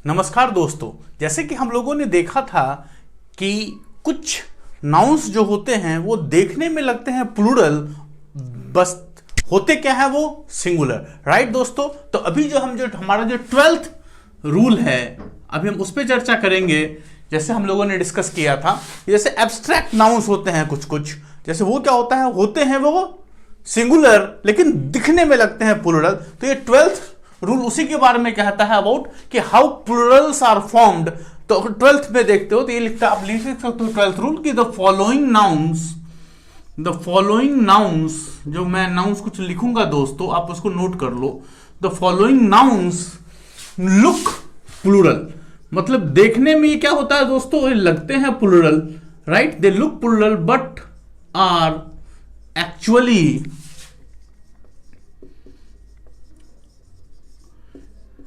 नमस्कार दोस्तों। जैसे कि हम लोगों ने देखा था कि कुछ नाउन्स जो होते हैं वो देखने में लगते हैं प्लूरल, बस होते क्या है वो सिंगुलर। राइट दोस्तों, तो अभी जो हमारा जो 12th रूल है, अभी हम उस पर चर्चा करेंगे। जैसे हम लोगों ने डिस्कस किया था, जैसे एब्स्ट्रैक्ट नाउन्स होते हैं कुछ, जैसे वो क्या होता है, होते हैं वो सिंगुलर लेकिन दिखने में लगते हैं प्लूरल। तो ये 12th रूल उसी के बारे में कहता है अबाउट कि हाउ प्लूरल्स आर फॉर्म्ड। तो 12th में देखते हो तो ये लिखता, आप लिख सकते हो 12th रूल की द फॉलोइंग नाउन्स, जो मैं नाउन्स कुछ लिखूंगा दोस्तों, आप उसको नोट कर लो। The following nouns look plural, मतलब देखने में ये क्या होता है दोस्तों, ये लगते हैं plural. Right, they look plural but are actually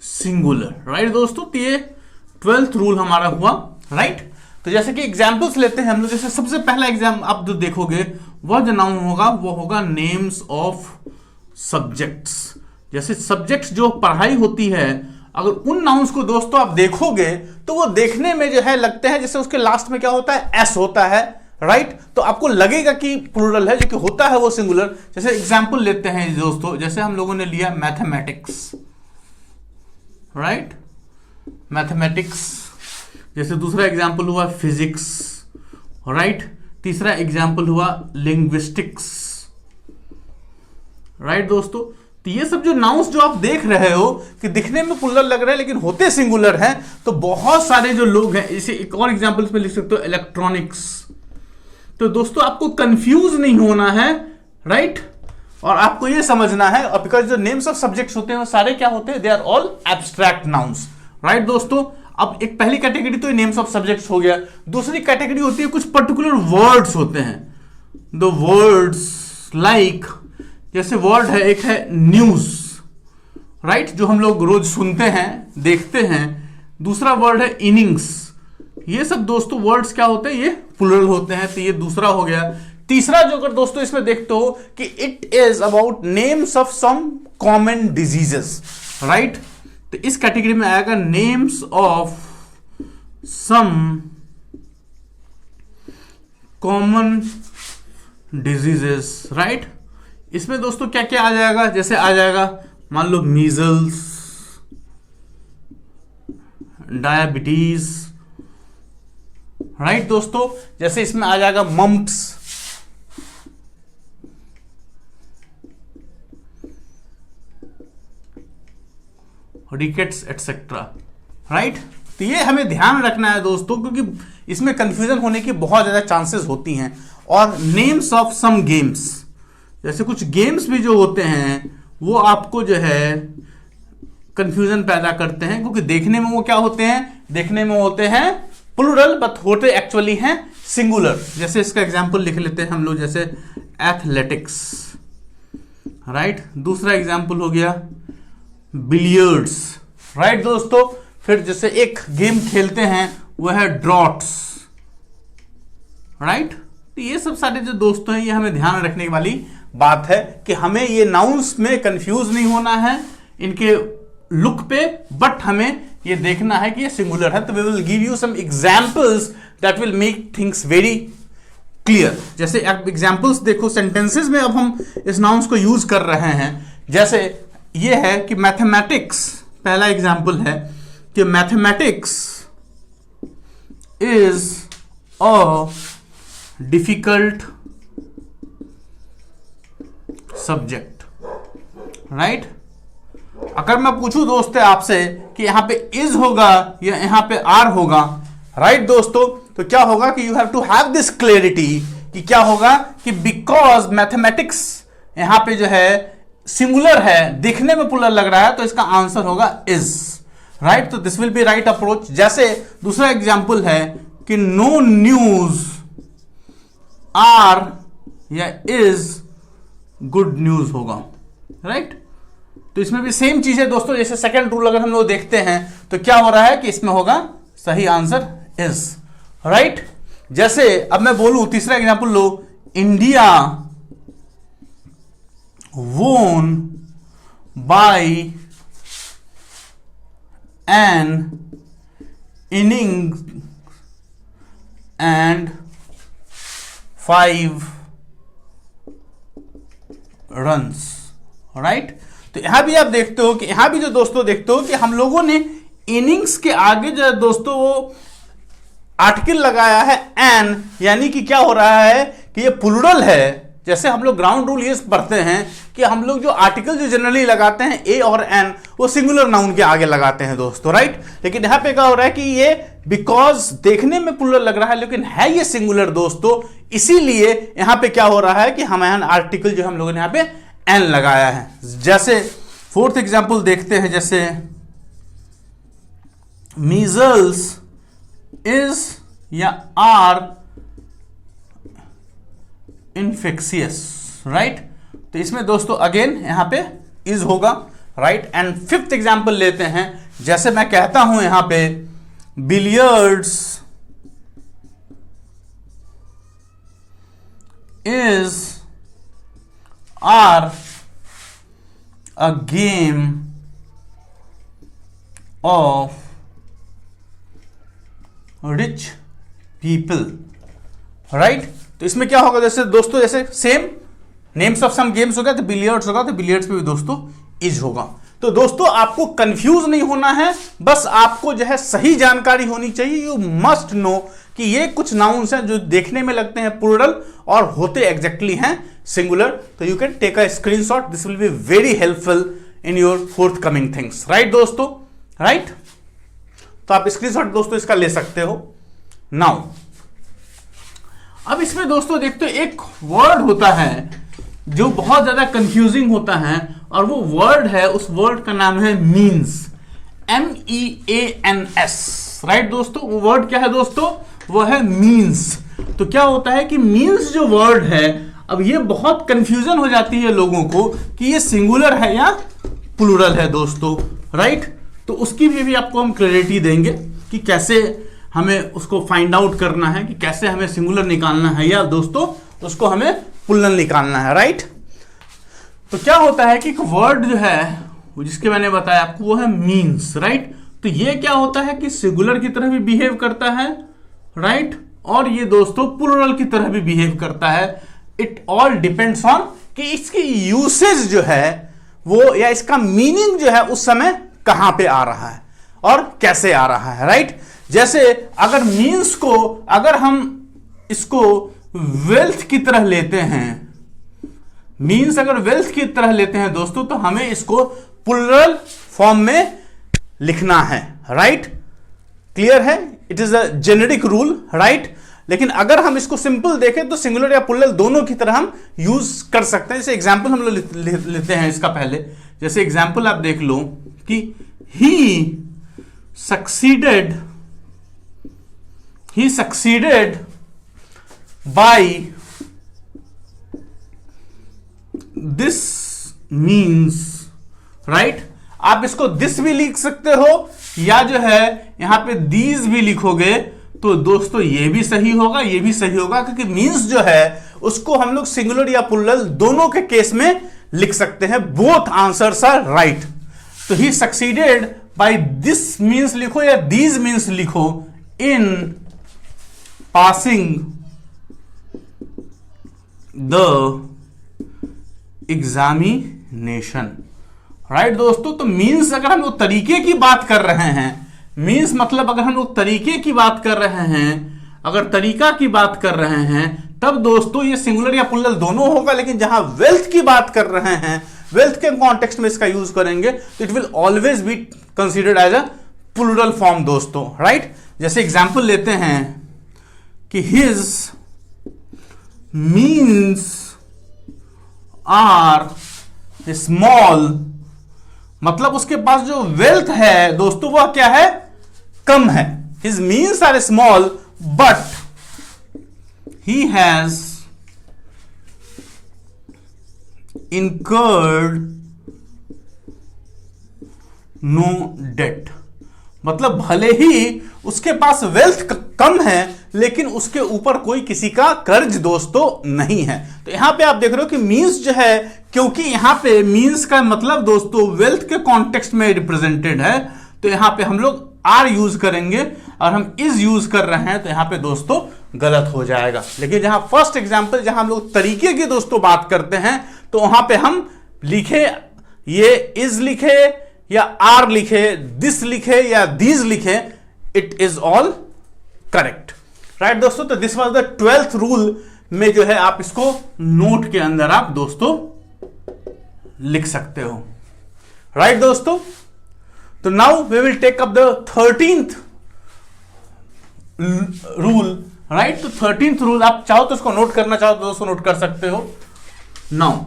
singular. Right दोस्तों, तो ये 12th रूल हमारा हुआ। राइट, तो जैसे कि एग्जांपल्स लेते हैं हम लोग। जैसे सबसे पहला एग्जाम आप जो देखोगे वह जो नाउन होगा वो होगा नेम्स ऑफ सब्जेक्ट्स। जैसे सब्जेक्ट्स जो पढ़ाई होती है, अगर उन नाउन्स को दोस्तों आप देखोगे तो वो देखने में जो है लगते हैं, जैसे उसके लास्ट में क्या होता है, एस होता है। राइट, तो आपको लगेगा कि प्लूरल है, जो कि होता है वो सिंगुलर। जैसे एग्जाम्पल लेते हैं दोस्तों, जैसे हम लोगों ने लिया मैथमेटिक्स। Right, mathematics. जैसे दूसरा एग्जाम्पल हुआ फिजिक्स। राइट, तीसरा एग्जाम्पल हुआ लिंग्विस्टिक्स। राइट दोस्तों, तो ये सब जो नाउन्स जो आप देख रहे हो कि दिखने में प्लूरल लग रहे हैं लेकिन होते सिंगुलर हैं, तो बहुत सारे जो लोग हैं, इसे एक और एग्जाम्पल में लिख सकते हो इलेक्ट्रॉनिक्स। तो दोस्तों आपको कंफ्यूज नहीं होना है। राइट, और आपको ये समझना है, बिकॉज जो नेम्स ऑफ सब्जेक्ट्स होते हैं वो सारे क्या होते हैं, they are all abstract nouns. Right दोस्तों, अब एक पहली कैटेगरी तो नेम्स ऑफ सब्जेक्ट्स हो गया। दूसरी कैटेगरी होती है कुछ पर्टिकुलर वर्ड्स होते हैं, द वर्ड्स लाइक, जैसे वर्ड है, एक है न्यूज। राइट, जो हम लोग रोज सुनते हैं देखते हैं। दूसरा वर्ड है इनिंग्स। ये सब दोस्तों वर्ड्स क्या होते हैं, ये प्लूरल होते हैं, तो ये दूसरा हो गया। तीसरा जो अगर दोस्तों इसमें देखते हो कि it is about names of some common diseases. Right, तो इस कैटेगरी में आएगा names of some common diseases. Right, इसमें दोस्तों क्या क्या आ जाएगा, जैसे आ जाएगा मान लो मीजल्स, डायबिटीज। राइट दोस्तों, जैसे इसमें आ जाएगा मम्प्स, रिकेट्स एटसेट्रा। राइट, तो ये हमें ध्यान रखना है दोस्तों, क्योंकि इसमें कंफ्यूजन होने की बहुत ज्यादा चांसेस होती हैं। और नेम्स ऑफ सम गेम्स, जैसे कुछ गेम्स भी जो होते हैं वो आपको जो है कंफ्यूजन पैदा करते हैं, क्योंकि देखने में वो क्या होते हैं, देखने में होते हैं प्लूरल बट होते एक्चुअली हैं सिंगुलर। जैसे इसका एग्जांपल लिख लेते हैं हम लोग, जैसे एथलेटिक्स। राइट, दूसरा एग्जांपल हो गया बिलियर्ड्स। राइट दोस्तों, फिर जैसे एक गेम खेलते हैं वो है ड्रॉट्स। राइट, तो ये सब सारे जो दोस्तों हैं, ये हमें ध्यान रखने वाली बात है कि हमें ये नाउन्स में कंफ्यूज नहीं होना है इनके लुक पे, बट हमें ये देखना है कि ये सिंगुलर है। तो we will give you some examples that will make things very clear. जैसे आप एग्जांपल्स देखो, सेंटेंसेस में अब हम इस नाउन्स को यूज कर रहे हैं। जैसे ये है कि मैथमेटिक्स, पहला एग्जांपल है कि mathematics is a difficult subject. Right, अगर मैं पूछूं दोस्तों आपसे कि यहां पे इज होगा या यहां पे आर होगा, राइट दोस्तों, तो क्या होगा कि you have to have this clarity कि क्या होगा कि बिकॉज मैथमेटिक्स यहां पे जो है सिंगुलर है, दिखने में प्लूरल लग रहा है, तो इसका आंसर होगा इज। राइट, तो this will B right approach. जैसे दूसरा एग्जांपल है कि नो न्यूज आर या इज गुड न्यूज होगा। राइट, तो इसमें भी सेम चीज है दोस्तों। जैसे सेकंड रूल अगर हम लोग देखते हैं तो क्या हो रहा है कि इसमें होगा सही आंसर इज। राइट, जैसे अब मैं बोलूं तीसरा example low, India won by an inning and 5 runs, right. तो यहां भी आप देखते हो कि यहां भी जो दोस्तों देखते हो कि हम लोगों ने इनिंग्स के आगे जो दोस्तों वो आर्टिकल लगाया है एन, यानी कि क्या हो रहा है कि ये प्लूरल है। जैसे हम लोग ग्राउंड रूल ये पढ़ते हैं कि हम लोग जो आर्टिकल जो जनरली लगाते हैं ए और एन, वो सिंगुलर नाउन के आगे लगाते हैं दोस्तों, राइट। लेकिन यहां पे क्या हो रहा है कि ये बिकॉज देखने में प्लूरल लग रहा है लेकिन है ये सिंगुलर दोस्तों, इसीलिए यहां पे क्या हो रहा है कि हम एन आर्टिकल जो हम लोगों ने यहां पे एन लगाया है। जैसे फोर्थ एग्जाम्पल देखते हैं, जैसे मीजल्स इज या आर इन्फेक्शियस, राइट। तो इसमें दोस्तों अगेन यहां पे इज होगा, राइट। एंड फिफ्थ एग्जाम्पल लेते हैं, जैसे मैं कहता हूं यहां पे billiards is are a game of rich people, right. तो इसमें क्या होगा, जैसे दोस्तों जैसे same names of some games होगा तो बिलियर्ड्स होगा, तो बिलियर्ड्स पे भी दोस्तों इज होगा। तो दोस्तों आपको कंफ्यूज नहीं होना है, बस आपको जो है सही जानकारी होनी चाहिए। यू मस्ट नो कि ये कुछ नाउन्स हैं जो देखने में लगते हैं प्लूरल और होते एग्जैक्टली हैं सिंगुलर। तो you can take a screenshot, this will be very helpful in your forthcoming things, right दोस्तों, राइट। तो आप स्क्रीनशॉट दोस्तों इसका ले सकते हो। नाउ अब इसमें दोस्तों देखते हो एक वर्ड होता है जो बहुत ज्यादा कंफ्यूजिंग होता है, और वो वर्ड है, उस वर्ड का नाम है मीन्स, MEANS, राइट दोस्तों। वो वर्ड क्या है दोस्तों, वो है मीन्स। तो क्या होता है कि मीन्स जो वर्ड है, अब ये बहुत कंफ्यूजन हो जाती है लोगों को कि ये सिंगुलर है या प्लूरल है दोस्तों, राइट। तो उसकी भी आपको हम क्लैरिटी देंगे कि कैसे हमें उसको फाइंड आउट करना है, कि कैसे हमें सिंगुलर निकालना है या दोस्तों उसको हमें प्लूरल निकालना है, राइट। तो क्या होता है कि एक वर्ड जो है जिसके मैंने बताया आपको वो है मीन्स, राइट। तो ये क्या होता है कि सिंगुलर की तरह भी बिहेव करता है, राइट, और ये दोस्तों प्लूरल की तरह भी बिहेव करता है। इट ऑल डिपेंड्स ऑन कि इसकी यूसेज जो है वो या इसका मीनिंग जो है उस समय कहां पे आ रहा है और कैसे आ रहा है, राइट। जैसे अगर मीन्स को अगर हम इसको वेल्थ की तरह लेते हैं, मीन्स अगर वेल्थ की तरह लेते हैं दोस्तों, तो हमें इसको प्लूरल फॉर्म में लिखना है, राइट। क्लियर है, it is a generic rule, right. लेकिन अगर हम इसको सिंपल देखें तो सिंगुलर या प्लूरल दोनों की तरह हम यूज कर सकते हैं। जैसे एग्जांपल हम लोग लेते हैं इसका पहले, जैसे एग्जांपल आप देख लो कि ही succeeded by this means, right। आप इसको this भी लिख सकते हो या जो है यहां पे these भी लिखोगे तो दोस्तों ये भी सही होगा, ये भी सही होगा, क्योंकि मीन्स जो है उसको हम लोग सिंगुलर या प्लूरल दोनों के केस में लिख सकते हैं। Both answers are right. तो he succeeded by this means लिखो या दीज मीन्स लिखो in passing the examination, right दोस्तों। तो मीन्स अगर हम लोग तरीके की बात कर रहे हैं, मीन्स मतलब अगर हम लोग तरीके की बात कर रहे हैं, अगर तरीका की बात कर रहे हैं, तब दोस्तों ये सिंगुलर या प्लूरल दोनों होगा। लेकिन जहां वेल्थ की बात कर रहे हैं, वेल्थ के कॉन्टेक्स्ट में इसका यूज करेंगे तो it will always be considered as a plural form दोस्तों, राइट। जैसे एग्जांपल लेते हैं कि हिज मीन्स आर स्मॉल, मतलब उसके पास जो वेल्थ है दोस्तों वह क्या है, कम है। His means are small but he has incurred no debt, मतलब भले ही उसके पास वेल्थ कम है लेकिन उसके ऊपर कोई किसी का कर्ज दोस्तों नहीं है। तो यहां पे आप देख रहे हो कि मीन्स जो है, क्योंकि यहां पे मीन्स का मतलब दोस्तों वेल्थ के कॉन्टेक्स्ट में रिप्रेजेंटेड है, तो यहां पे हम लोग आर यूज करेंगे। और हम इज यूज कर रहे हैं तो यहां पे दोस्तों गलत हो जाएगा। लेकिन जहां फर्स्ट एग्जांपल जहां हम लोग तरीके की दोस्तों बात करते हैं तो वहां पे हम लिखे, ये इज लिखे या आर लिखे, दिस लिखे या दीज लिखे, it is all correct, right दोस्तों। तो this was the 12th rule में जो है आप इसको नोट के अंदर आप दोस्तों लिख सकते हो, राइट दोस्तों। तो now we will take up the 13th rule, right. तो 13th रूल आप चाहो तो उसको नोट करना चाहो तो दोस्तों नोट कर सकते हो। नाउ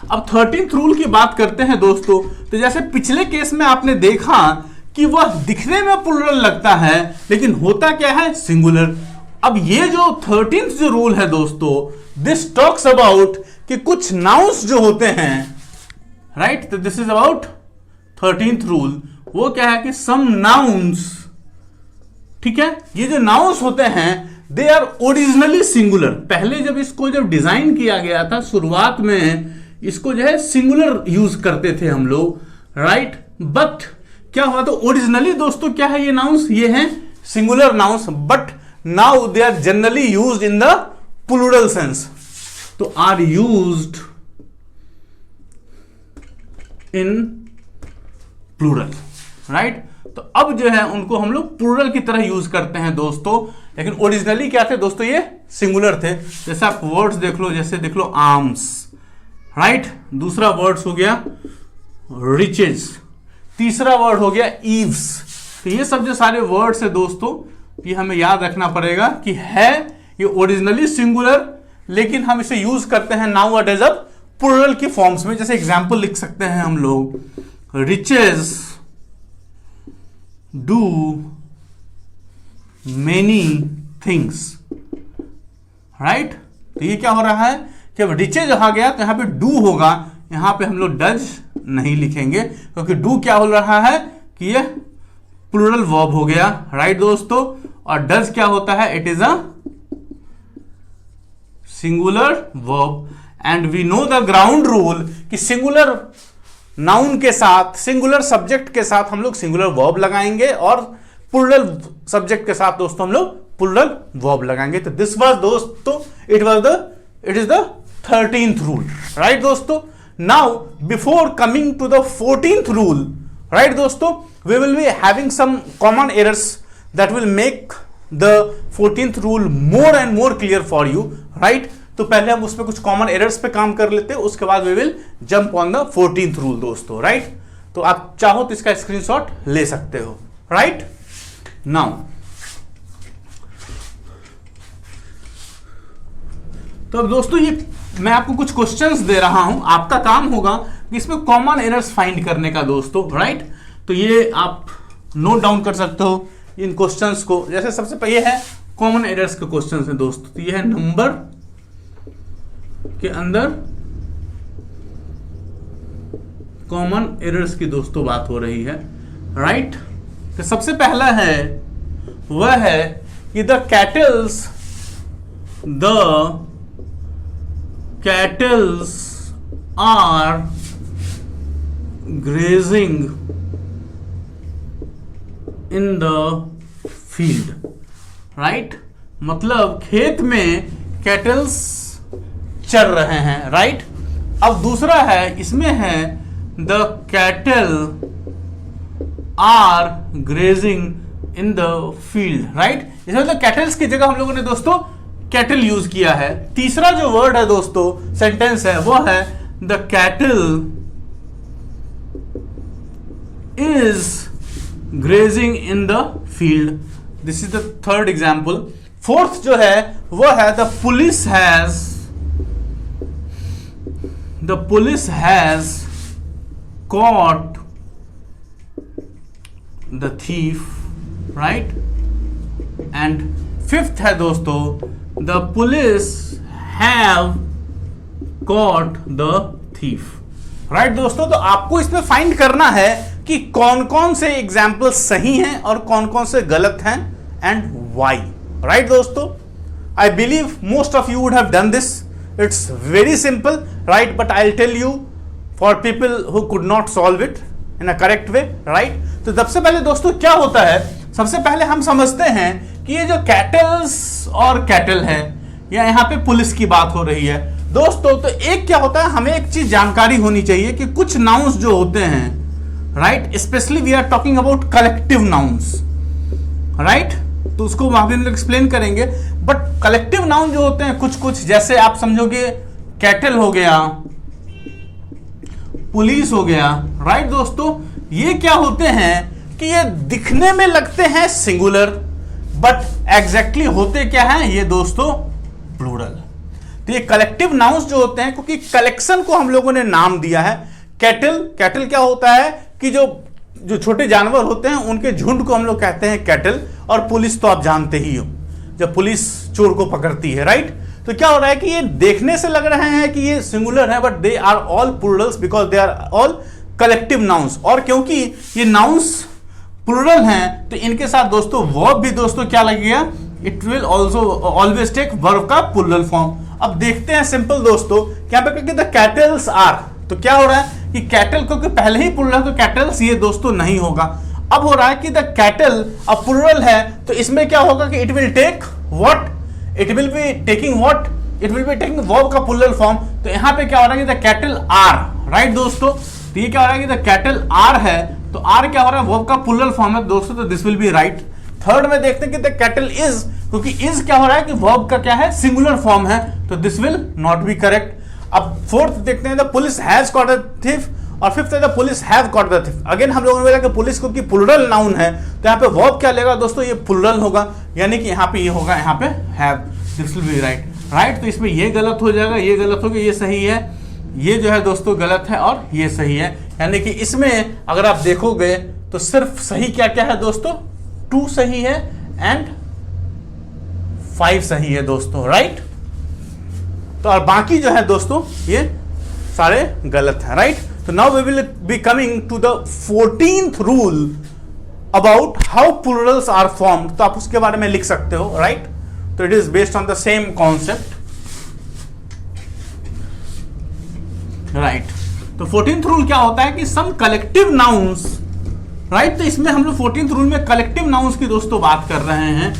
अब 13th रूल की बात करते हैं दोस्तों। तो जैसे पिछले केस में आपने देखा कि वह दिखने में प्लूरल लगता है लेकिन होता क्या है, सिंगुलर। अब ये जो 13th जो रूल है दोस्तों, दिस टॉक्स अबाउट कि कुछ नाउंस जो होते हैं, राइट। तो this is about 13th rule. वो क्या है कि सम नाउंस, ठीक है, ये जो नाउंस होते हैं दे आर ओरिजिनली सिंगुलर। पहले जब इसको जब डिजाइन किया गया था शुरुआत में इसको जो है सिंगुलर यूज करते थे हम लोग, राइट। बट क्या हुआ, तो ओरिजिनली दोस्तों क्या है ये नाउंस, ये हैं singular nouns, but now they are generally used in the plural sense. तो are used in plural, right. तो अब जो है उनको हम लोग प्लूरल की तरह यूज करते हैं दोस्तों, लेकिन ओरिजिनली क्या थे दोस्तों, ये सिंगुलर थे। जैसे आप वर्ड्स देख लो, जैसे देख लो आर्म्स, राइट। दूसरा वर्ड्स हो गया रिचेज, तीसरा वर्ड हो गया ईव्स। तो ये सब जो सारे वर्ड्स है दोस्तों, ये हमें याद रखना पड़ेगा कि है ये ओरिजिनली सिंगुलर, लेकिन हम इसे यूज करते हैं नाउ अ डेज अब प्लूरल की फॉर्म्स में। जैसे एग्जांपल लिख सकते हैं हम लोग, riches do many things, right. तो ये क्या हो रहा है कि अब रिचेज आ गया तो यहां पे डू होगा, यहां पे हम लोग डज नहीं लिखेंगे क्योंकि डू क्या हो रहा है कि ये प्लूरल वर्ब हो गया, राइट दोस्तों। और डज क्या होता है, it is a singular verb. And we know the ground rule कि सिंगुलर नाउन के साथ, सिंगुलर सब्जेक्ट के साथ हम लोग सिंगुलर वर्ब लगाएंगे और प्लूरल सब्जेक्ट के साथ दोस्तों हम लोग प्लूरल वर्ब लगाएंगे। तो दिस वाज दोस्तों it is the 13th rule, right दोस्तों। Now before coming to the 14th rule, right दोस्तों, we will be having some common errors that will make the 14th rule more and more clear for you, right. तो पहले हम उसमें कुछ common errors पे काम कर लेते हैं, उसके बाद we will jump on the 14th rule दोस्तों, राइट। तो आप चाहो तो इसका स्क्रीनशॉट ले सकते हो, राइट। नाउ तो अब दोस्तों ये मैं आपको कुछ क्वेश्चंस दे रहा हूं, आपका काम होगा इसमें कॉमन एरर्स फाइंड करने का दोस्तों, राइट। तो ये आप नोट डाउन कर सकते हो इन क्वेश्चंस को। जैसे सबसे पहले है कॉमन एरर्स के क्वेश्चंस है दोस्तों। तो ये है नंबर के अंदर कॉमन एरर्स की दोस्तों बात हो रही है, राइट। तो सबसे पहला है वह है कि the cattles are grazing in the field, right. मतलब खेत में कैटल्स चर रहे हैं, राइट। अब दूसरा है, इसमें है the cattle are grazing in the field, right. इसमें मतलब कैटल्स की जगह हम लोगों ने दोस्तों कैटल यूज किया है। तीसरा जो वर्ड है दोस्तों, सेंटेंस है, वो है the cattle is grazing in the field. This is the third example. Fourth जो है वो है the police has caught the thief, right? And fifth है दोस्तों, the police have caught the thief, right दोस्तों। तो आपको इसमें फाइंड करना है कि कौन कौन से एग्जाम्पल सही हैं और कौन कौन से गलत हैं एंड व्हाई, राइट दोस्तों। I believe most of you would have done this. It's very simple, right? But I'll tell you for people who could not solve it in a correct way, right? तो सबसे पहले दोस्तों क्या होता है, सबसे पहले हम समझते हैं कि ये जो कैटल्स और कैटल है, या यहाँ पे पुलिस की बात हो रही है दोस्तों, तो एक क्या होता है, हमें एक चीज जानकारी होनी चाहिए कि कुछ नाउन्स जो होते हैं, right, specially we are talking about collective nouns, right, तो उसको वहां भी हम लोग एक्सप्लेन करेंगे। बट कलेक्टिव नाउन जो होते हैं कुछ कुछ, जैसे आप समझोगे कैटल हो गया, पुलिस हो गया, राइट दोस्तों, ये क्या होते हैं कि ये दिखने में लगते हैं सिंगुलर, बट एग्जैक्टली होते क्या हैं ये दोस्तों, प्लूरल। तो ये कलेक्टिव नाउन्स जो होते हैं, क्योंकि कलेक्शन को हम लोगों ने नाम दिया है कैटल। कैटल क्या होता है कि जो छोटे जानवर होते हैं उनके झुंड को हम लोग कहते हैं कैटल। और पुलिस तो आप जानते ही हो, जब पुलिस चोर को पकड़ती है, राइट। तो क्या हो रहा है कि ये देखने से लग रहे हैं कि ये सिंगुलर है, but they are all plurals because they are all collective nouns. और क्योंकि ये नाउन्स प्लूरल हैं, तो इनके साथ दोस्तों वर्ब भी दोस्तों क्या लगेगा, it will also always take verb का प्लूरल फॉर्म। अब देखते हैं सिंपल दोस्तों, क्या पे द कैटल्स आर, तो क्या हो रहा है कि कैटल क्योंकि पहले ही प्लूरल है तो कैटल्स ये दोस्तों नहीं होगा। अब हो रहा है कि द कैटल अब प्लूरल है, तो इसमें क्या होगा कि it will take what, it will be taking what, it will be taking verb का प्लूरल फॉर्म। तो यहां पे क्या हो रहा है कि द कैटल आर, राइट दोस्तों। तो ये क्या हो रहा है कि द कैटल आर है, तो आर क्या हो रहा है, वर्ब का प्लूरल फॉर्म है दोस्तों, तो this will B right. Third में देखते हैं कि द कैटल इज, क्योंकि इज क्या हो रहा है कि वर्ब का क्या है, सिंगुलर फॉर्म है, तो this will not be correct. अब फोर्थ देखते हैं the police has caught the thief, और फिफ्थ है the police have caught the thief. Again हम लोगों ने बोला कि पुलिस को की प्लूरल नाउन है, तो यहाँ पे वर्ब क्या लेगा दोस्तों, ये प्लूरल होगा, यानी कि यहाँ पे ये होगा, यहाँ पे have, this will B right, right. तो इसमें ये गलत हो जाएगा, ये गलत हो गया, ये सही है, ये जो है दोस्तों गलत है, और ये सही है। यानी कि इसमें अगर आप देखोगे तो सिर्फ सही क्या क्या है दोस्तों, 2 सही है एंड 5 सही है दोस्तों, राइट। तो और बाकी जो है दोस्तों ये सारे गलत है, राइट। तो now we will be coming to the 14th rule about how plurals are formed. तो आप उसके बारे में लिख सकते हो, राइट। तो it is based on the same concept, right. तो 14th रूल क्या होता है कि सम कलेक्टिव नाउन्स, राइट। तो इसमें हम लोग 14th रूल में कलेक्टिव नाउन्स की दोस्तों बात कर रहे हैं,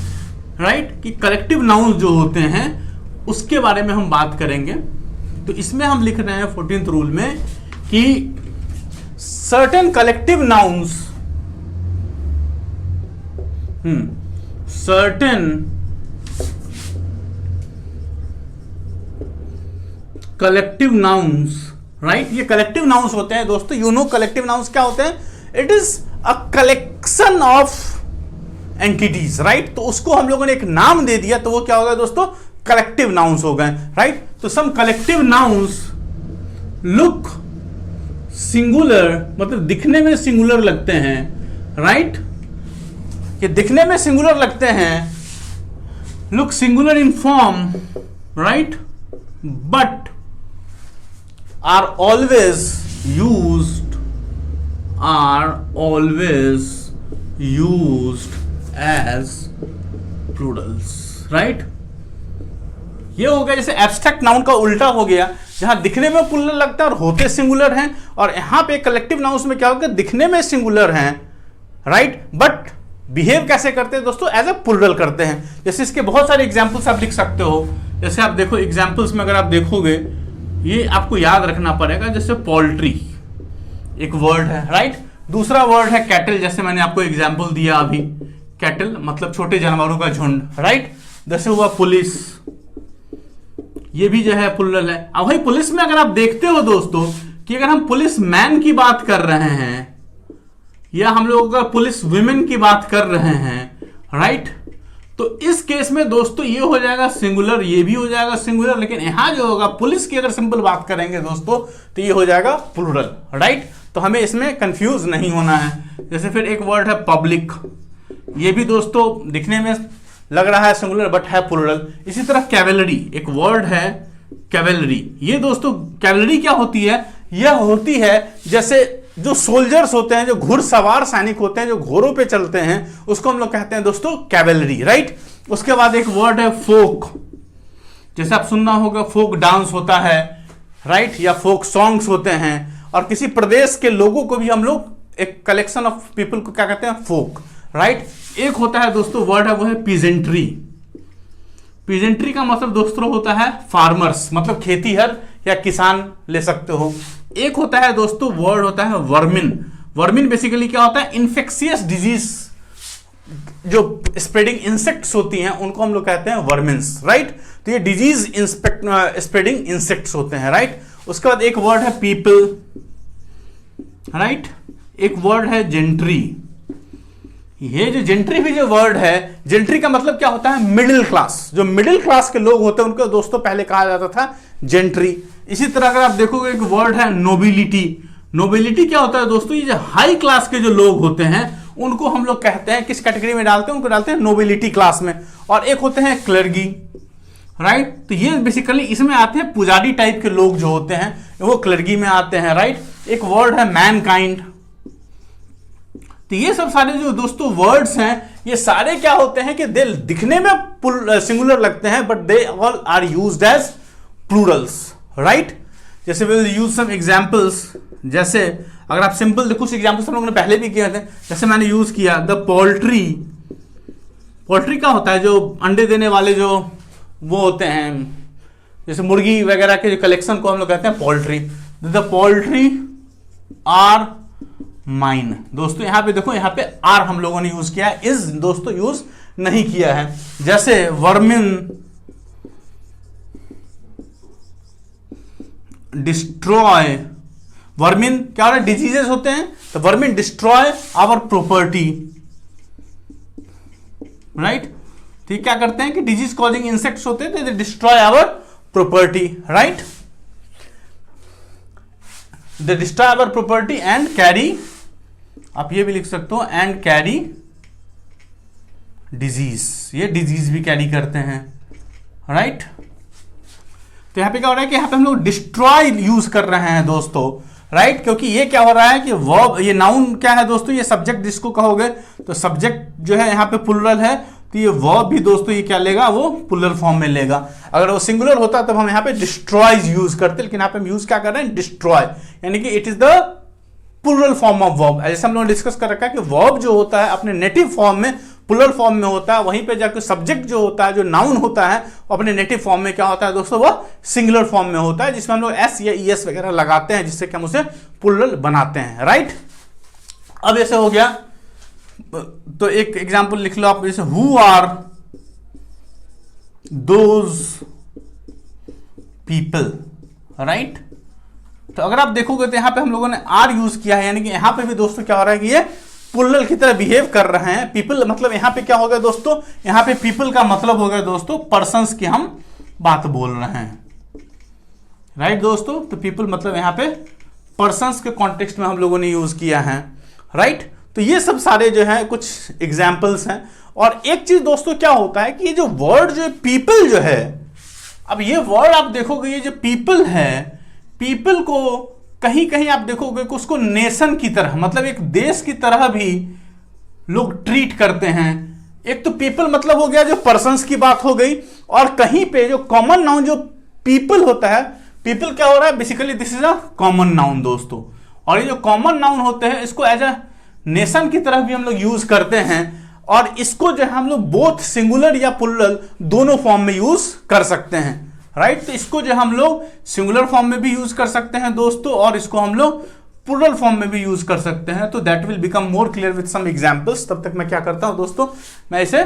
राइट, कि कलेक्टिव नाउन्स जो होते हैं उसके बारे में हम बात करेंगे। तो इसमें हम लिख रहे हैं 14th रूल में कि certain collective nouns, certain collective nouns, right. ये कलेक्टिव नाउन्स होते हैं दोस्तों, यू नो कलेक्टिव नाउन्स क्या होते हैं, it is a collection of entities, right. तो उसको हम लोगों ने एक नाम दे दिया, तो वो क्या होगा दोस्तों, कलेक्टिव नाउन्स हो गए, राइट। तो सम कलेक्टिव नाउन्स लुक सिंगुलर, मतलब दिखने में सिंगुलर लगते हैं, राइट। ये दिखने में सिंगुलर लगते हैं, look singular in form, right, but are always used as plurals, right। ये हो गया जैसे एब्स्ट्रैक्ट नाउन का उल्टा हो गया, जहां दिखने में प्लूरल लगता है और होते सिंगुलर हैं, और यहां पे कलेक्टिव नाउन्स में क्या होगा, दिखने में सिंगुलर हैं, राइट, बट बिहेव कैसे करते हैं दोस्तों, एज ए प्लूरल करते हैं। जैसे इसके बहुत सारे एग्जाम्पल्स आप लिख सकते हो, जैसे आप देखो एग्जाम्पल्स में अगर आप देखोगे, ये आपको याद रखना पड़ेगा, जैसे पोल्ट्री एक वर्ड है, राइट। दूसरा वर्ड है कैटल, जैसे मैंने आपको एग्जांपल दिया अभी, कैटल मतलब छोटे जानवरों का झुंड, राइट। जैसे हुआ पुलिस, ये भी जो है प्लूरल है। अब भाई पुलिस में अगर आप देखते हो दोस्तों कि अगर हम पुलिस मैन की बात कर रहे हैं, या हम लोग अगर पुलिस वुमेन की बात कर रहे हैं, राइट, तो इस केस में दोस्तों ये हो जाएगा सिंगुलर, ये भी हो जाएगा सिंगुलर, लेकिन यहां जो होगा पुलिस की अगर सिंपल बात करेंगे दोस्तों तो ये हो जाएगा प्लूरल, राइट। तो हमें इसमें कंफ्यूज नहीं होना है। जैसे फिर एक वर्ड है पब्लिक, ये भी दोस्तों दिखने में लग रहा है सिंगुलर बट है प्लूरल। इसी तरह कैवेलरी, एक वर्ड है कैवेलरी, ये दोस्तों कैवेलरी क्या होती है, यह होती है जैसे जो सोल्जर्स होते हैं, जो घुड़सवार सैनिक होते हैं, जो घोड़ों पे चलते हैं, उसको हम लोग कहते हैं दोस्तों कैवेलरी, राइट। उसके बाद एक वर्ड है फोक, जैसे आप सुनना होगा फोक डांस होता है, राइट, या फोक सॉन्ग्स होते हैं। और किसी प्रदेश के लोगों को भी हम लोग एक कलेक्शन ऑफ पीपल को क्या कहते हैं, फोक, राइट। एक होता है दोस्तों वर्ड है वो है पीजेंट्री। पीजेंट्री का मतलब दोस्तों होता है फार्मर्स, मतलब खेतीहर या किसान ले सकते हो। एक होता है दोस्तों वर्ड होता है वर्मिन। वर्मिन बेसिकली क्या होता है, इन्फेक्शियस डिजीज, जो स्प्रेडिंग इंसेक्ट्स होती हैं उनको हम लोग कहते हैं वर्मिन्स, राइट। तो ये डिजीज स्प्रेडिंग इंसेक्ट्स होते हैं, राइट। उसके बाद एक वर्ड है पीपल, राइट। एक वर्ड है जेंट्री। ये जो जेंट्री भी जो वर्ड है, जेंट्री का मतलब क्या होता है, मिडिल क्लास। जो मिडिल क्लास के लोग होते हैं उनको दोस्तों पहले कहा जाता था जेंट्री। इसी तरह अगर आप देखोगे एक वर्ड है नोबिलिटी। नोबिलिटी क्या होता है दोस्तों, ये जो हाई क्लास के जो लोग होते हैं उनको हम लोग कहते हैं, किस कैटेगरी में डालते हैं, उनको डालते हैं नोबिलिटी क्लास में। और एक होते हैं क्लर्गी, राइट। तो ये बेसिकली इसमें आते हैं पुजारी टाइप के लोग जो होते हैं वो क्लर्गी में आते हैं, राइट। एक वर्ड है मैनकाइंड। तो ये सब सारे जो दोस्तों वर्ड्स हैं ये सारे क्या होते हैं कि दे दिखने में सिंगुलर लगते हैं but they all are used as plurals, right. जैसे विल यूज सम एग्जांपल्स, जैसे अगर आप सिंपल कुछ एग्जांपल्स हम लोगों ने पहले भी किए थे, जैसे मैंने यूज किया द पोल्ट्री। पोल्ट्री क्या होता है, जो अंडे देने वाले जो वो होते हैं, जैसे मुर्गी वगैरह के जो कलेक्शन को हम लोग कहते हैं poultry. The poultry are mine. दोस्तों यहां पे देखो, यहां पे आर हम लोगों ने यूज किया है, इज दोस्तों यूज नहीं किया है। जैसे वर्मिन डिस्ट्रॉय। वर्मिन क्या हो रहा है, डिजीजेस होते हैं, तो vermin destroy our property, right. तो क्या करते हैं कि डिजीज कॉजिंग इंसेक्ट्स होते हैं, तो destroy our property, right. The destroy our property and carry, आप ये भी लिख सकते हो, एंड कैरी डिजीज। ये डिजीज भी कैरी करते हैं, राइट। तो यहां पे क्या हो रहा है कि यहां पे हम लोग डिस्ट्रॉय यूज कर रहे हैं दोस्तों, राइट। क्योंकि ये क्या हो रहा है कि वर्ब, ये नाउन क्या है दोस्तों, ये सब्जेक्ट जिसको कहोगे, तो सब्जेक्ट जो है यहाँ पे प्लुरल है, तो ये वर्ब भी दोस्तों ये क्या लेगा, वो प्लुरल फॉर्म में लेगा। अगर वो सिंगुलर होता तब हम यहाँ पे डिस्ट्रॉयज यूज करते, लेकिन यहाँ पे हम यूज क्या कर रहे हैं, डिस्ट्रॉय, यानी कि it is the plural form of verb. जैसे हम लोगों ने डिस्कस कर रखा है कि वर्ब जो होता है अपने नेटिव फॉर्म में प्लुरल फॉर्म में होता है, वहीं पे जाकर सब्जेक्ट जो होता है, जो नाउन होता है, वो अपने नेटिव फॉर्म में क्या होता है दोस्तों, वो सिंगुलर फॉर्म में होता है, जिसमें हम लोग एस या ईएस वगैरह लगाते हैं, जिससे कि हम उसे प्लुरल बनाते हैं, राइट। अब ऐसे हो गया, तो एक एग्जांपल लिख लो आप, जैसे who are those people, right. तो अगर आप देखोगे तो यहां पे हम लोगों ने आर यूज किया है, यानी कि यहां पे भी दोस्तों क्या हो रहा है कि ये प्लुरल की तरह बिहेव कर रहे हैं। पीपल मतलब यहां पे क्या हो गया दोस्तों, यहां पे पीपल का मतलब हो गया दोस्तों पर्संस की हम बात बोल रहे हैं, राइट दोस्तों। तो पीपल मतलब यहां पे पर्संस के कॉन्टेक्स्ट में हम लोगों ने यूज किया है, राइट। तो ये सब सारे जो है कुछ एग्जाम्पल्स हैं। और एक चीज दोस्तों क्या होता है कि ये जो वर्ड जो पीपल जो है, अब ये वर्ड आप देखोगे, ये जो पीपल है, पीपल को कहीं कहीं आप देखोगे कि उसको नेशन की तरह, मतलब एक देश की तरह भी लोग ट्रीट करते हैं। एक तो पीपल मतलब हो गया जो पर्सन्स की बात हो गई, और कहीं पे जो कॉमन नाउन जो पीपल होता है, पीपल क्या हो रहा है, basically this is a common noun दोस्तों। और ये जो कॉमन नाउन होते हैं इसको एज अ नेशन की तरह भी हम लोग यूज करते हैं, और इसको जो है हम लोग बोथ सिंगुलर या प्लुरल दोनों फॉर्म में यूज कर सकते हैं, राइट। तो इसको जो हम लोग सिंगुलर फॉर्म में भी यूज कर सकते हैं दोस्तों, और इसको हम लोग प्लुरल फॉर्म में भी यूज कर सकते हैं। तो that will become more clear with some examples. तब तक मैं क्या करता हूं दोस्तों, मैं इसे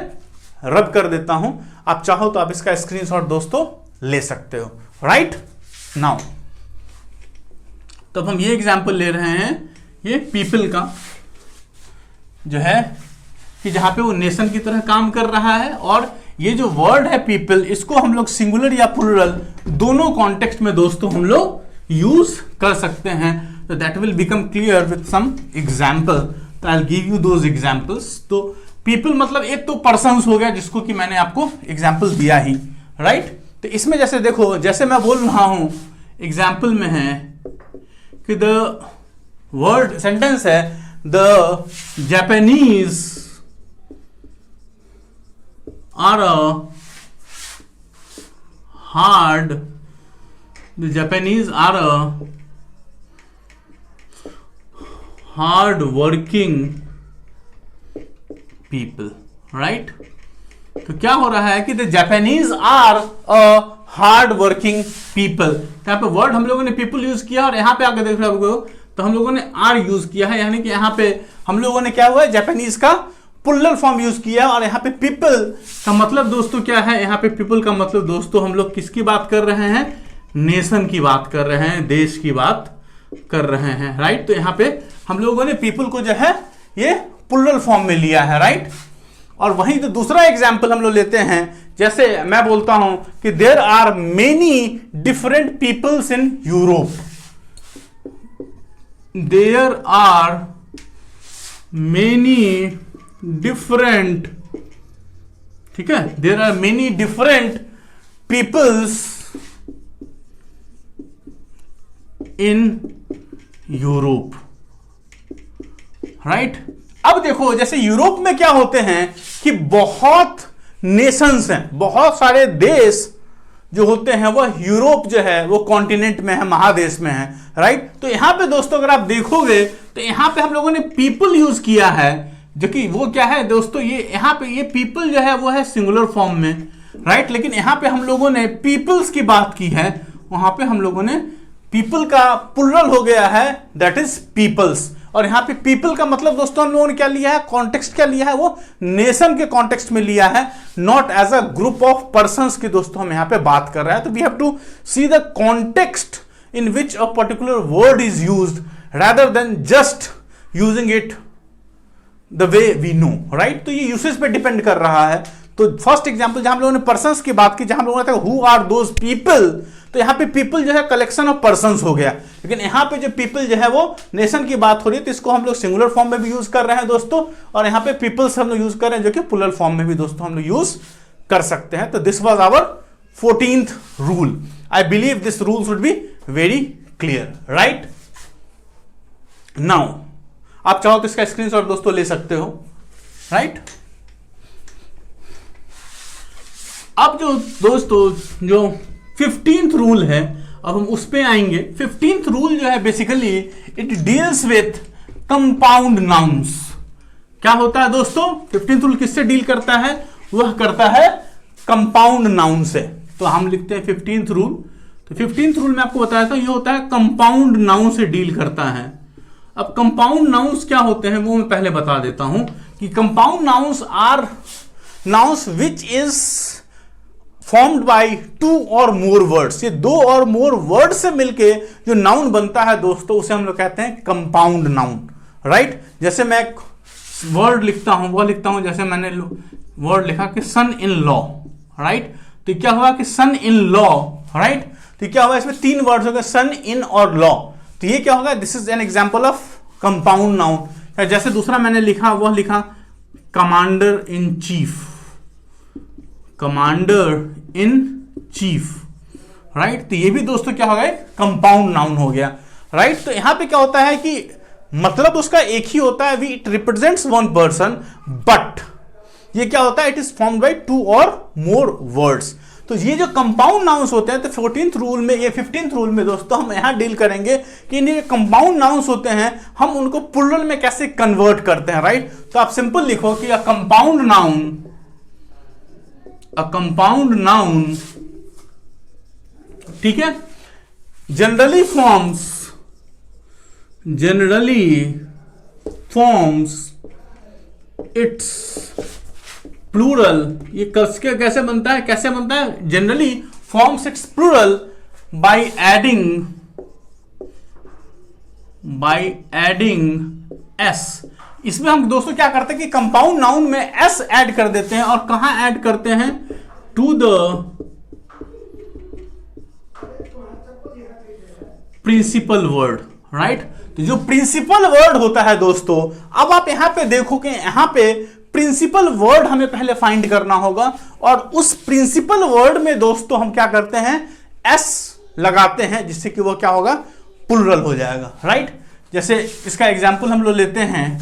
रब कर देता हूं, आप चाहो तो आप इसका स्क्रीनशॉट दोस्तों ले सकते हो, राइट। नाउ तब हम ये एग्जांपल ले रहे हैं, ये पीपल का जो है कि जहां पे वो नेशन की तरह काम कर रहा है, और ये जो वर्ड है पीपल, इसको हम लोग सिंगुलर या प्लुरल दोनों कॉन्टेक्स्ट में दोस्तों हम लोग यूज कर सकते हैं। तो that will become clear with some example. तो I will give you those examples. तो पीपल मतलब एक तो पर्सन्स हो गया, जिसको कि मैंने आपको एग्जांपल दिया ही, राइट। तो इसमें जैसे देखो, जैसे मैं बोल रहा हूं एग्जांपल में है कि द वर्ड सेंटेंस है, the Japanese are the Japanese are a hard working people, right. तो क्या हो रहा है कि the Japanese are a hard working people. यहाँ पे वर्ड हम लोगों ने पीपल यूज किया और यहाँ पे आकर देख रहे हो तो हम लोगों ने आर यूज किया है, यानी कि यहाँ पे हम लोगों ने क्या हुआ है, जापानीज का प्लुरल फॉर्म यूज किया। और यहाँ पे पीपल का मतलब दोस्तों क्या है, यहाँ पे पीपल का मतलब दोस्तों हम लोग किसकी बात कर रहे हैं, नेशन की बात कर रहे हैं, देश की बात कर रहे हैं, राइट। तो यहाँ पे हम लोगों ने पीपल को जो है ये प्लुरल फॉर्म में लिया है, राइट। और वहीं तो दूसरा एग्जाम्पल हम लोग लेते हैं, जैसे मैं बोलता हूं कि there are many different peoples in Europe, there are many different, ठीक है, there are many different peoples in Europe, right. अब देखो जैसे यूरोप में क्या होते हैं कि बहुत नेशंस हैं, बहुत सारे देश जो होते हैं वो यूरोप जो है वो कॉन्टिनेंट में है, महादेश में है, राइट। तो यहां पे दोस्तों अगर आप देखोगे तो यहां पे हम लोगों ने पीपल यूज किया है, जो कि वो क्या है दोस्तों, ये यहां पे ये पीपल जो है वो है सिंगुलर फॉर्म में, राइट। लेकिन यहां पे हम लोगों ने पीपल्स की बात की है, वहां पे हम लोगों ने पीपल का प्लुरल हो गया है, दैट इज पीपल्स। और यहां पे पीपल का मतलब दोस्तों हम लोगों ने क्या लिया है, कॉन्टेक्स्ट क्या लिया है, वो नेशन के कॉन्टेक्स्ट में लिया है, not as a group of persons की दोस्तों हम यहां पे बात कर रहे हैं। तो we have to see the context in which a particular word is used rather than just using it the way we know, right। तो ये यूसेज पे डिपेंड कर रहा है। तो फर्स्ट एग्जांपल जहां हम लोगों ने पर्संस की बात की, जहां हम लोगों ने हु आर दोज पीपल, तो यहाँ पे पीपल जो है कलेक्शन ऑफ पर्संस हो गया। लेकिन यहाँ पे जो पीपल जो है वो नेशन की बात हो रही है, तो इसको हम लोग सिंगुलर फॉर्म में भी यूज कर रहे हैं दोस्तों, और यहाँ पे पीपल्स हम लोग यूज कर रहे हैं जो कि प्लुरल फॉर्म में भी दोस्तों हम लोग यूज कर सकते हैं। तो this was our 14th rule. I believe this rule should be very clear, right. Now आप चाहो तो इसका स्क्रीनशॉट दोस्तों ले सकते हो, राइट। अब जो दोस्तों जो 15th रूल है, अब हम उस पे आएंगे। 15th रूल जो है basically it deals with compound nouns. क्या होता है दोस्तों, 15th रूल किससे डील करता है, वह करता है कंपाउंड नाउन से। तो हम लिखते हैं 15th रूल। तो 15th रूल में आपको बताया था ये होता है कंपाउंड नाउन से डील करता है। अब कंपाउंड नाउन्स क्या होते हैं वो मैं पहले बता देता हूं कि compound nouns are nouns which is formed by 2 or more words. ये 2 or more वर्ड से मिलके जो नाउन बनता है दोस्तों उसे हम लोग कहते हैं कंपाउंड नाउन, राइट। जैसे मैं एक वर्ड लिखता हूं, वो लिखता हूं, जैसे मैंने वर्ड लिखा कि सन इन लॉ, राइट। तो क्या हुआ कि सन इन लॉ, राइट। तो क्या हुआ, इसमें 3 वर्ड्स हो गए, सन इन और लॉ। तो ये क्या होगा, this is an example of compound noun. जैसे दूसरा मैंने लिखा, वह लिखा commander in chief, commander in chief, right. तो ये भी दोस्तों क्या हो गया, कंपाउंड नाउन हो गया, राइट। तो यहां पे क्या होता है कि मतलब उसका एक ही होता है, it represents one person, but ये क्या होता है, it is formed by 2 or more words. तो ये जो कंपाउंड नाउन्स होते हैं, तो 14th रूल में, ये 15th रूल में दोस्तों हम यहां डील करेंगे कि ये कंपाउंड नाउन्स होते हैं, हम उनको प्लुरल में कैसे कन्वर्ट करते हैं, राइट। तो आप सिंपल लिखो कि a compound noun, a compound noun, ठीक है, जनरली फॉर्म्स इट्स प्लूरल। ये कैसे बनता है, generally forms its plural by adding S. इसमें हम दोस्तों क्या करते हैं कि कंपाउंड नाउन में एस ऐड कर देते हैं, और कहां ऐड करते हैं, to the principal word, right. तो जो प्रिंसिपल वर्ड होता है दोस्तों, अब आप यहां पे देखो कि यहां पे प्रिंसिपल वर्ड हमें पहले फाइंड करना होगा, और उस प्रिंसिपल वर्ड में दोस्तों हम क्या करते हैं, एस लगाते हैं, जिससे कि वो क्या होगा, प्लुरल हो जाएगा, राइट। जैसे इसका एग्जांपल हम लोग लेते हैं,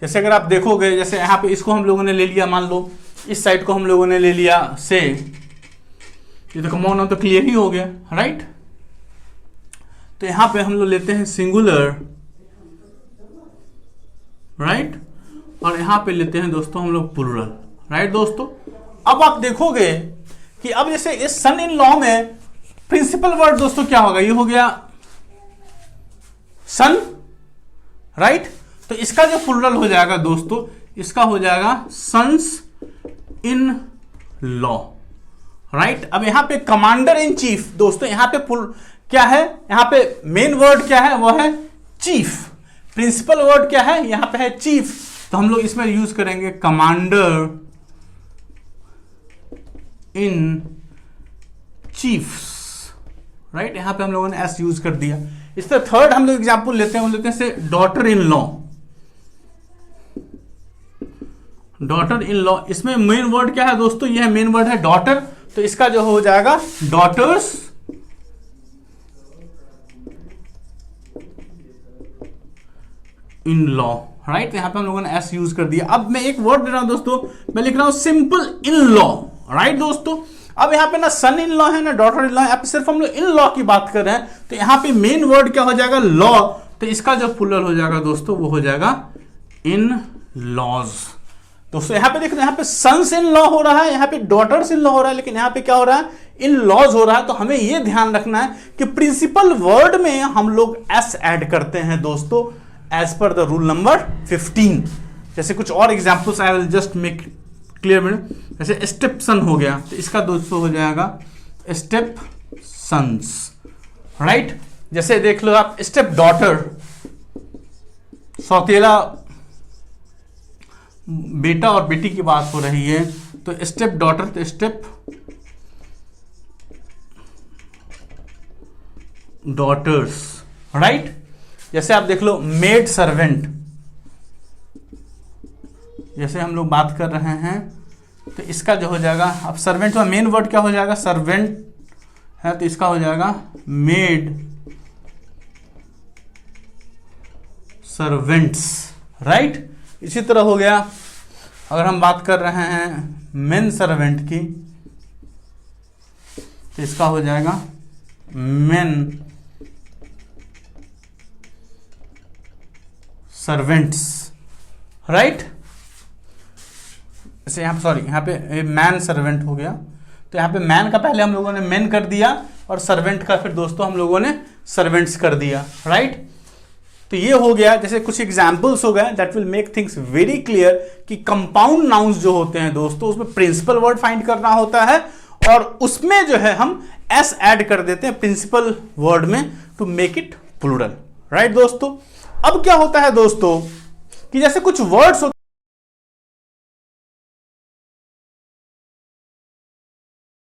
जैसे अगर आप देखोगे, जैसे यहां पे इसको हम लोगों ने ले लिया, मान लो इस साइड को हम लोगों ने ले लिया से, ये तो कंपाउंड नाउन तो क्लियर ही हो गया, राइट। तो यहां पे हम लोग लेते हैं सिंगुलर, राइट, और यहां पे लेते हैं दोस्तों हम लोग प्लूरल, राइट दोस्तों। अब आप देखोगे कि अब जैसे इस सन इन लॉ में प्रिंसिपल वर्ड दोस्तों क्या होगा, ये हो गया सन, राइट। तो इसका जो प्लूरल हो जाएगा दोस्तों, इसका हो जाएगा सन्स इन लॉ, राइट। अब यहां पे कमांडर इन चीफ दोस्तों, यहां पे क्या है, यहां पे मेन वर्ड क्या है, वो है चीफ। प्रिंसिपल वर्ड क्या है, यहां पे है चीफ, तो हम लोग इसमें यूज करेंगे कमांडर इन चीफ्स, राइट। यहां पे हम लोगों ने एस यूज कर दिया। इस तरह थर्ड हम लोग एग्जांपल लेते हैं, वो लेते हैं से daughter in law. Daughter in law, इसमें मेन वर्ड क्या है दोस्तों, यह मेन वर्ड है डॉटर, तो इसका जो हो जाएगा डॉटर्स इन लॉ, राइट। यहां पे हम लोगों ने एस यूज कर दिया। अब मैं एक वर्ड दे रहा हूं दोस्तों, मैं लिख रहा हूं सिंपल इन लॉ, राइट दोस्तों। अब यहां पे ना सन इन लॉ है ना डॉटर इन लॉ है, यहाँ पे सिर्फ हम लोग इन लॉ की बात कर रहे हैं, तो यहां पे मेन वर्ड क्या हो जाएगा, लॉ, तो इसका जो प्लूरल हो जाएगा दोस्तों वो हो जाएगा इन लॉज। दोस्तों यहां पे देखो, यहां पे सन्स इन लॉ हो रहा है, यहां पे डॉटर्स इन लॉ हो रहा है, लेकिन यहां पे क्या हो रहा है, इन लॉज हो रहा है। तो हमें यह ध्यान रखना है कि प्रिंसिपल वर्ड में हम लोग एस ऐड करते हैं दोस्तों, as per the rule number 15। जैसे कुछ और examples I will just make clear में, जैसे स्टेप सन हो गया, तो इसका दोस्तों हो जाएगा स्टेप सन्स, राइट। जैसे देख लो आप स्टेप डॉटर, सौतेला बेटा और बेटी की बात हो रही है, तो स्टेप डॉटर, तो स्टेप डॉटर्स, राइट। जैसे आप देख लो मेड सर्वेंट, जैसे हम लोग बात कर रहे हैं, तो इसका जो हो जाएगा, अब सर्वेंट में मेन वर्ड क्या हो जाएगा, सर्वेंट है, तो इसका हो जाएगा मेड सर्वेंट्स, राइट। इसी तरह हो गया, अगर हम बात कर रहे हैं मेन सर्वेंट की, तो इसका हो जाएगा मेन सर्वेंट्स, राइट। जैसे यहाँ पे सॉरी, यहाँ पे मैन सर्वेंट हो गया, तो यहाँ पे मैन का पहले हम लोगों ने मेन कर दिया और सर्वेंट का फिर दोस्तों हम लोगों ने सर्वेंट्स कर दिया, राइट। तो ये हो गया, जैसे कुछ एग्जाम्पल्स हो गए, that will make things very clear कि कंपाउंड नाउन्स जो होते हैं दोस्तों, उसमें प्रिंसिपल वर्ड फाइंड करना होता है और उसमें जो है हम एस ऐड कर देते हैं प्रिंसिपल वर्ड में to make it plural, right दोस्तों। अब क्या होता है दोस्तों कि जैसे कुछ वर्ड्स